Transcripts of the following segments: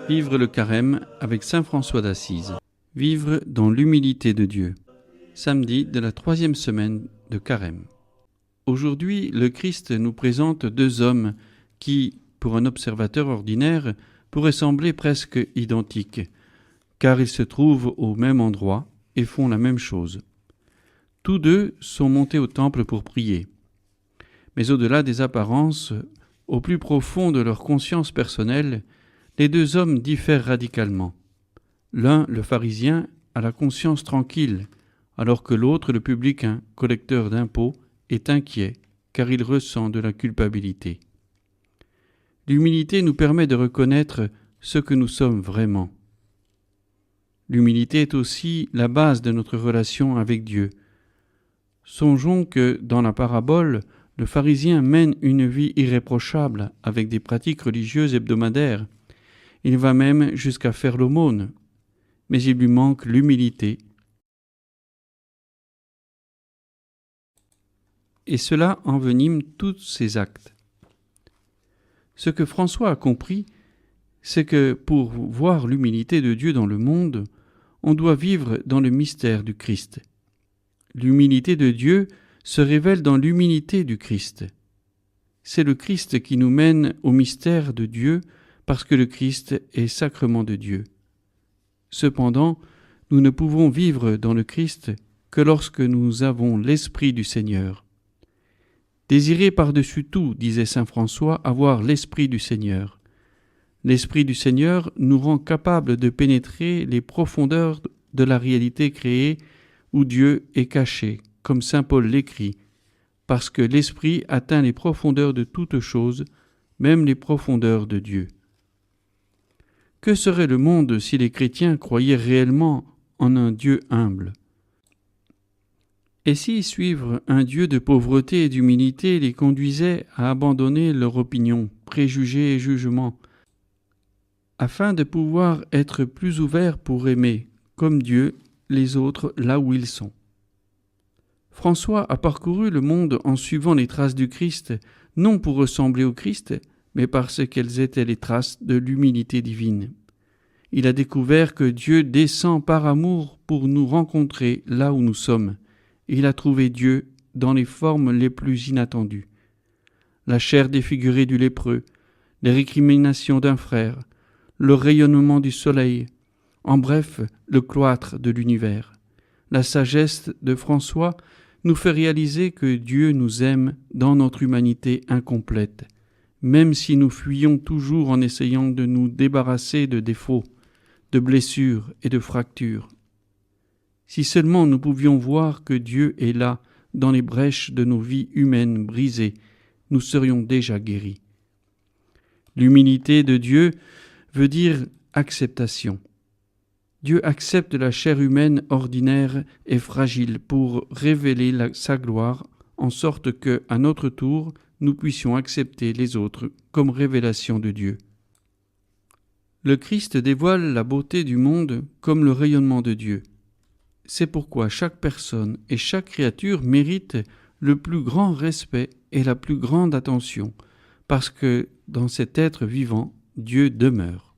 Vivre le carême avec saint François d'Assise. Vivre dans l'humilité de Dieu. Samedi de la 3e semaine de carême. Aujourd'hui, le Christ nous présente deux hommes qui, pour un observateur ordinaire, pourraient sembler presque identiques, car ils se trouvent au même endroit et font la même chose. Tous deux sont montés au temple pour prier. Mais au-delà des apparences, au plus profond de leur conscience personnelle, les deux hommes diffèrent radicalement. L'un, le pharisien, a la conscience tranquille, alors que l'autre, le publicain, collecteur d'impôts, est inquiet, car il ressent de la culpabilité. L'humilité nous permet de reconnaître ce que nous sommes vraiment. L'humilité est aussi la base de notre relation avec Dieu. Songeons que, dans la parabole, le pharisien mène une vie irréprochable avec des pratiques religieuses hebdomadaires. Il va même jusqu'à faire l'aumône, mais il lui manque l'humilité. Et cela envenime tous ses actes. Ce que François a compris, c'est que pour voir l'humilité de Dieu dans le monde, on doit vivre dans le mystère du Christ. L'humilité de Dieu se révèle dans l'humilité du Christ. C'est le Christ qui nous mène au mystère de Dieu parce que le Christ est sacrement de Dieu. Cependant, nous ne pouvons vivre dans le Christ que lorsque nous avons l'Esprit du Seigneur. Désirez par-dessus tout, disait saint François, avoir l'Esprit du Seigneur. L'Esprit du Seigneur nous rend capables de pénétrer les profondeurs de la réalité créée où Dieu est caché, comme saint Paul l'écrit, parce que l'Esprit atteint les profondeurs de toutes choses, même les profondeurs de Dieu. Que serait le monde si les chrétiens croyaient réellement en un Dieu humble? Et si suivre un Dieu de pauvreté et d'humilité les conduisait à abandonner leur opinion, préjugés et jugements, afin de pouvoir être plus ouverts pour aimer, comme Dieu, les autres là où ils sont? François a parcouru le monde en suivant les traces du Christ, non pour ressembler au Christ, mais parce qu'elles étaient les traces de l'humilité divine. Il a découvert que Dieu descend par amour pour nous rencontrer là où nous sommes. Il a trouvé Dieu dans les formes les plus inattendues. La chair défigurée du lépreux, les récriminations d'un frère, le rayonnement du soleil, en bref, le cloître de l'univers. La sagesse de François nous fait réaliser que Dieu nous aime dans notre humanité incomplète, même si nous fuyons toujours en essayant de nous débarrasser de défauts, de blessures et de fractures. Si seulement nous pouvions voir que Dieu est là, dans les brèches de nos vies humaines brisées, nous serions déjà guéris. L'humilité de Dieu veut dire acceptation. Dieu accepte la chair humaine ordinaire et fragile pour révéler sa gloire, en sorte que, à notre tour, nous puissions accepter les autres comme révélation de Dieu. Le Christ dévoile la beauté du monde comme le rayonnement de Dieu. C'est pourquoi chaque personne et chaque créature mérite le plus grand respect et la plus grande attention, parce que dans cet être vivant, Dieu demeure.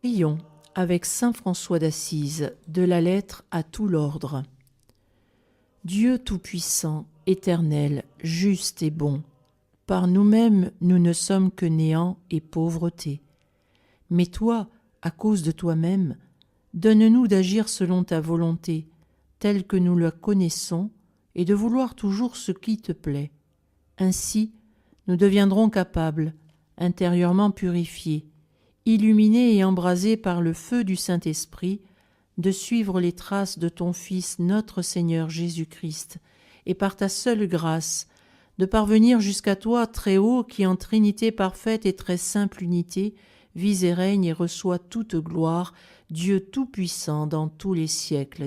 Prions avec saint François d'Assise de la lettre à tout l'ordre. Dieu tout-puissant, éternel, juste et bon, par nous-mêmes nous ne sommes que néant et pauvreté. Mais toi, à cause de toi-même, donne-nous d'agir selon ta volonté, telle que nous la connaissons, et de vouloir toujours ce qui te plaît. Ainsi, nous deviendrons capables, intérieurement purifiés, illuminés et embrasés par le feu du Saint-Esprit, de suivre les traces de ton Fils notre Seigneur Jésus-Christ, et par ta seule grâce, de parvenir jusqu'à toi, très haut, qui en Trinité parfaite et très simple unité, vis et règne et reçoit toute gloire, Dieu Tout-Puissant dans tous les siècles.